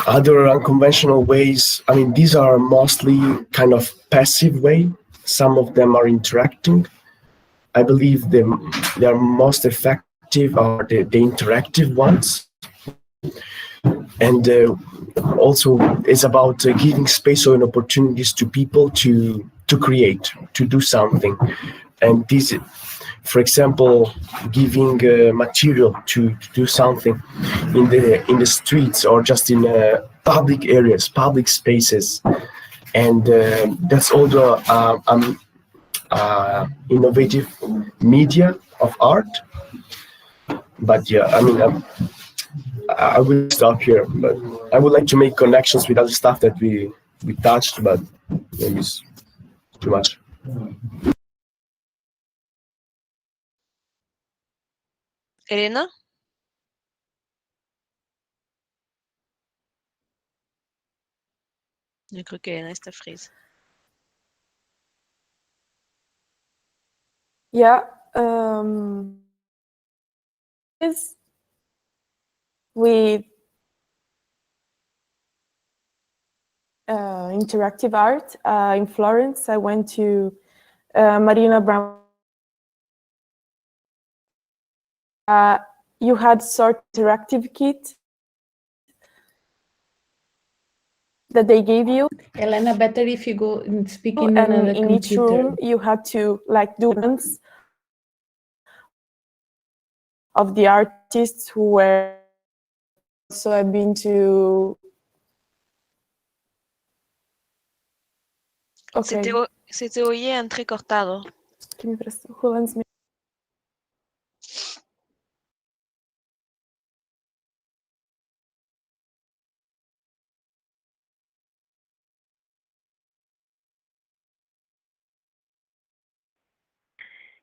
Other unconventional ways, I mean, these are mostly kind of passive way. Some of them are interacting. I believe they are most effective are the interactive ones. And also it's about giving space and opportunities to people to create, to do something. And this, for example, giving material to do something in the streets or just in public areas, public spaces. And that's also innovative media of art. But yeah, I mean, I will stop here. But I would like to make connections with other stuff that we touched, but maybe it's too much. Elena? Yo creo que Elena está freeze. Yeah. With interactive art in Florence, I went to Marina Brown. You had sort of interactive kit that they gave you. Elena, better if you go and speak in And another in each computer. room, you had to like do events of the artists who were. So I've been to. Okay. Se te oye entrecortado. ¿Qué me prestó? Julian's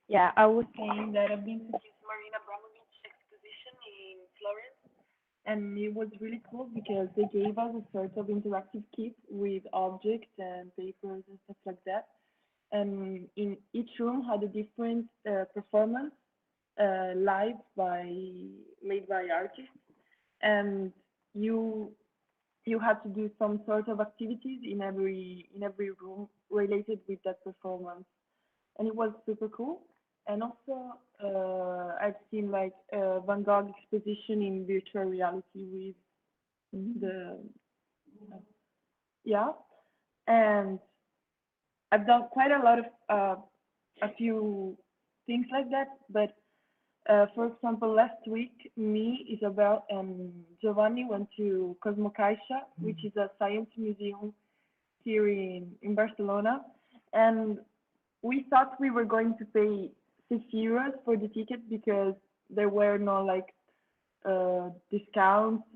Yeah, I was saying that I've been to this Marina Abramovich exposition in Florence, and it was really cool because they gave us a sort of interactive kit with objects and papers and stuff like that. And in each room had a different performance live made by artists, and you had to do some sort of activities in every room related with that performance, and it was super cool. And also I've seen like Van Gogh exposition in virtual reality with the and I've done quite a lot of a few things like that. But for example, last week, me, Isabel, and Giovanni went to Cosmocaixa, which is a science museum here in Barcelona, and we thought we were going to pay €6 for the ticket because there were no like discounts,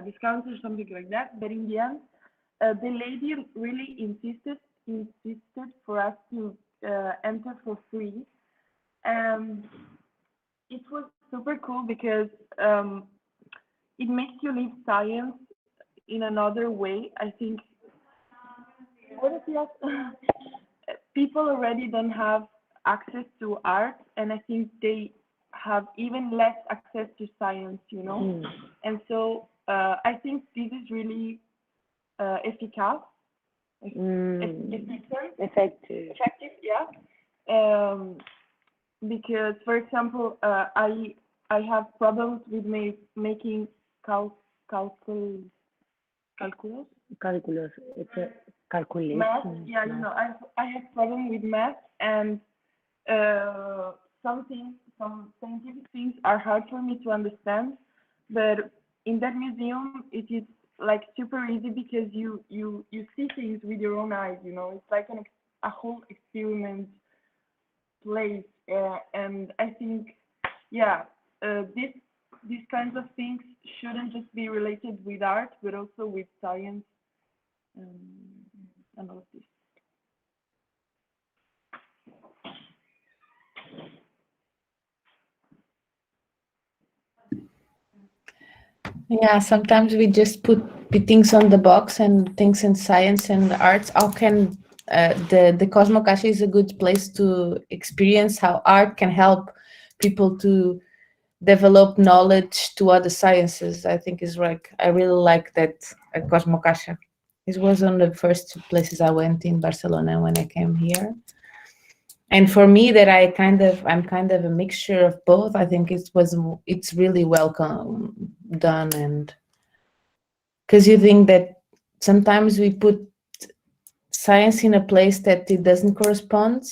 discounts or something like that. But in the end, the lady really insisted for us to enter for free, and it was super cool because it makes you live science in another way. I think people already don't have access to art, and I think they have even less access to science, you know. And so I think this is really efficacious. Effective. Because, for example, I have problems with making calculus. It's a calculation. Math. Yeah, you know, I have problem with math, and some scientific things are hard for me to understand. But in that museum, it is like super easy because you see things with your own eyes. You know, it's like a whole experiment place, and I think, these kinds of things shouldn't just be related with art, but also with science and all of this. Yeah, sometimes we just put things on the box and things in science and arts. How can the Cosmocaixa is a good place to experience how art can help people to develop knowledge to other sciences. I think is like, I really like that at Cosmocaixa. It was one of the first places I went in Barcelona when I came here. And for me, that I'm kind of a mixture of both. I think it's really welcome done, and because you think that sometimes we put science in a place that it doesn't correspond,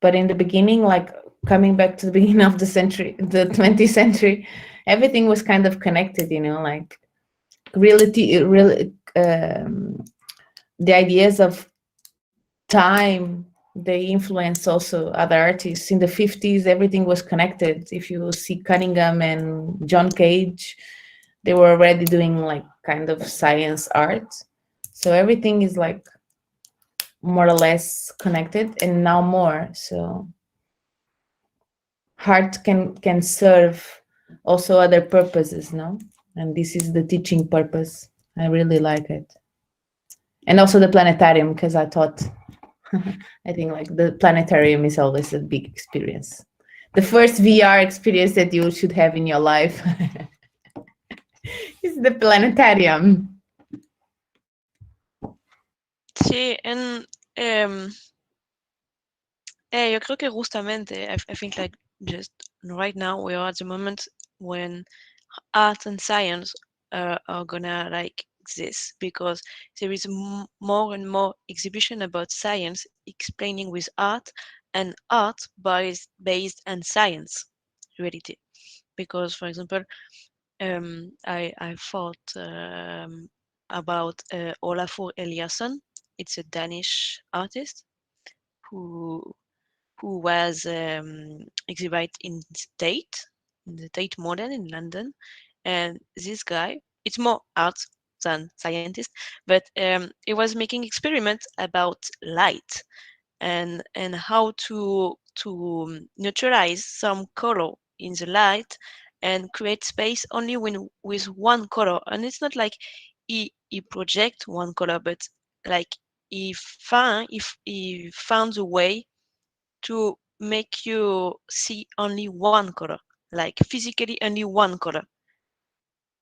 but in the beginning, like coming back to the beginning of the century, the 20th century, everything was kind of connected, you know, like the ideas of time they influence also other artists. In the 50s, everything was connected. If you see Cunningham and John Cage, they were already doing like kind of science art. So everything is like more or less connected, and now more. So art can serve also other purposes, no? And this is the teaching purpose. I really like it. And also the planetarium, because I thought, I think like the planetarium is always a big experience. The first VR experience that you should have in your life is the planetarium. Sí, yo creo que justamente, I think like just right now we are at the moment when art and science are gonna like exist, because there is more and more exhibition about science explaining with art, and art based on science reality. Because, for example, I thought about Olafur Eliasson. It's a Danish artist who was exhibited in the Tate Modern in London. And this guy, it's more art than scientist, but he was making experiments about light and how to neutralize some color in the light and create space only with one color. And it's not like he project one color, but like he found a way to make you see only one color, like physically only one color.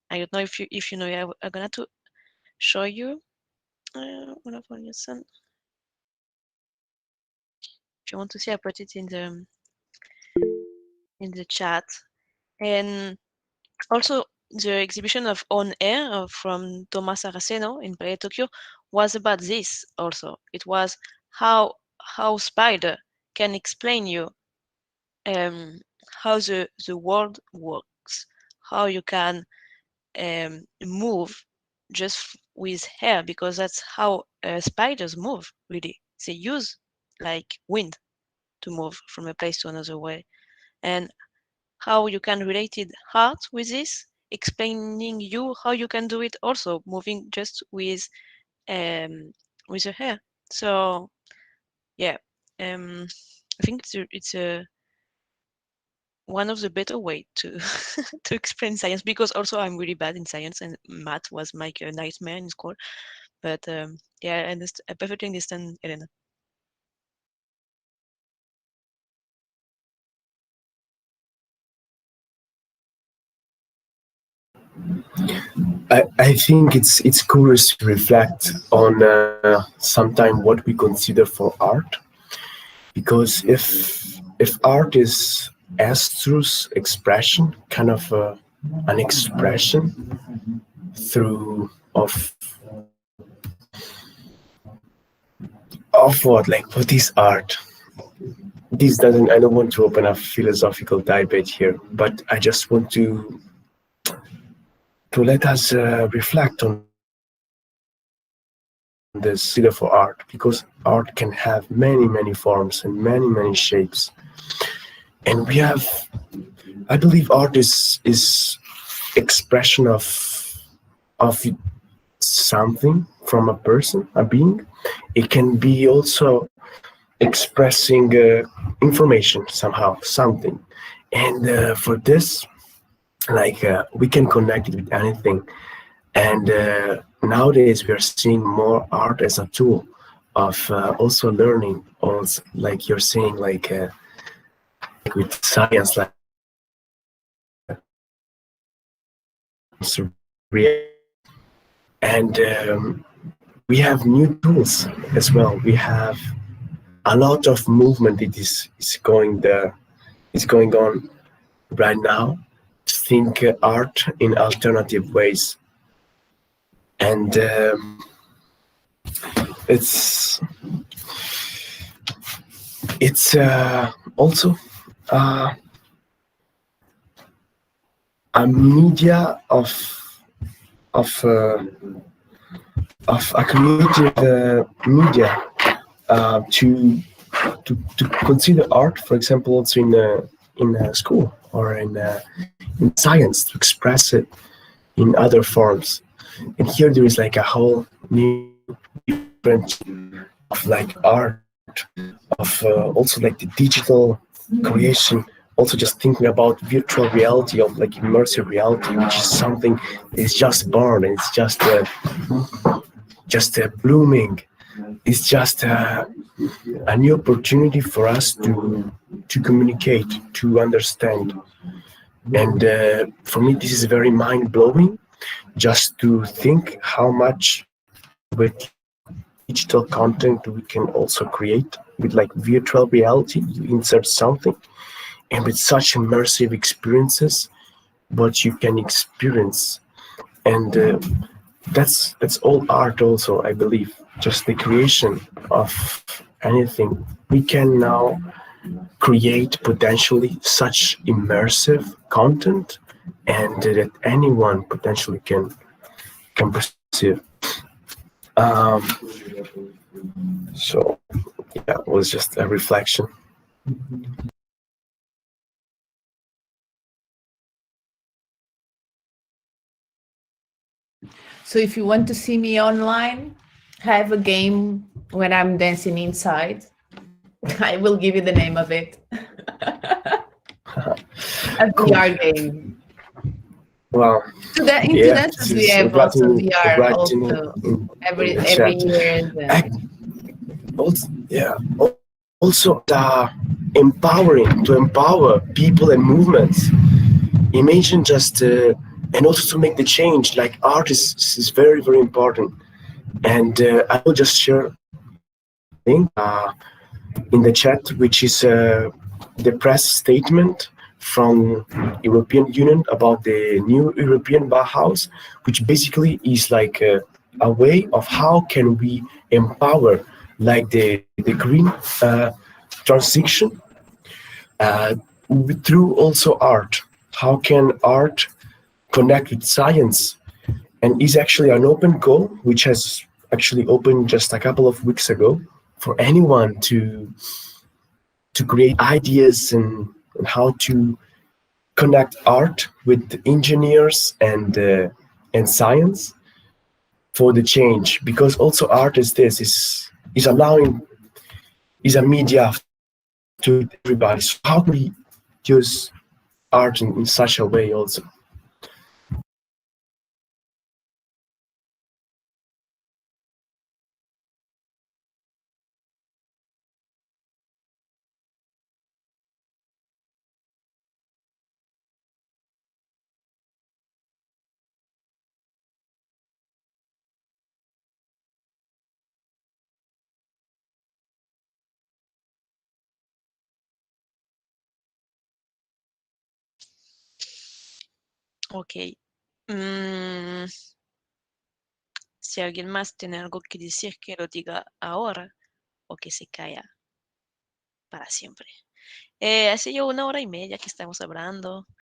I don't know if you know. I'm gonna to show you. If you want to see, I put it in the chat. And also the exhibition of On Air from Thomas Araceno in Playa Tokyo was about this also. It was how spider can explain you how the world works, how you can move just with hair, because that's how spiders move, really. They use like wind to move from a place to another way. And how you can relate it art with this, explaining you how you can do it also, moving just with your hair. So yeah, I think it's a one of the better way to to explain science, because also I'm really bad in science and math was my nightmare in school. But yeah, I perfectly understand Elena. I think it's curious to reflect on sometime what we consider for art, because if art is abstruse expression, kind of an expression through of what, like what is art? This doesn't. I don't want to open a philosophical debate here, but I just want to let us reflect on this consider for art, because art can have many forms and many shapes. And we have, I believe art is expression of something from a person, a being. It can be also expressing information somehow, something. And for this, like we can connect it with anything. And nowadays we are seeing more art as a tool of also learning, also, like you're saying, like with science, like and we have new tools as well. We have a lot of movement that is going on right now to think art in alternative ways. And it's also a media of a creative media to to consider art, for example, also in a school or in science, to express it in other forms. And here there is like a whole new different of like art, of also like the digital creation, also just thinking about virtual reality, of like immersive reality, which is something is just born, it's just blooming. It's just a new opportunity for us to communicate, to understand. And for me, this is very mind-blowing, just to think how much with digital content we can also create with like virtual reality. You insert something, and with such immersive experiences, what you can experience. And that's all art also, I believe. Just the creation of anything. We can now create potentially such immersive content, and that anyone potentially can perceive. So yeah, it was just a reflection. So if you want to see me online, have a game when I'm dancing inside. I will give you the name of it. A VR game. Wow. In Students, we have also VR also every year. Also empowering, to empower people and movements. Imagine just and also to make the change. Like art is very, very important. And I will just share link in the chat, which is the press statement from European Union about the new European Bauhaus, which basically is like a way of how can we empower like the green transition through also art. How can art connect with science? And is actually an open call, which has actually opened just a couple of weeks ago, for anyone to create ideas and how to connect art with engineers and science for the change. Because also art is allowing, is a media to everybody. So how can we use art in such a way also? Ok. Si alguien más tiene algo que decir, que lo diga ahora o que se calla para siempre. Hace ya 1 hora y media que estamos hablando.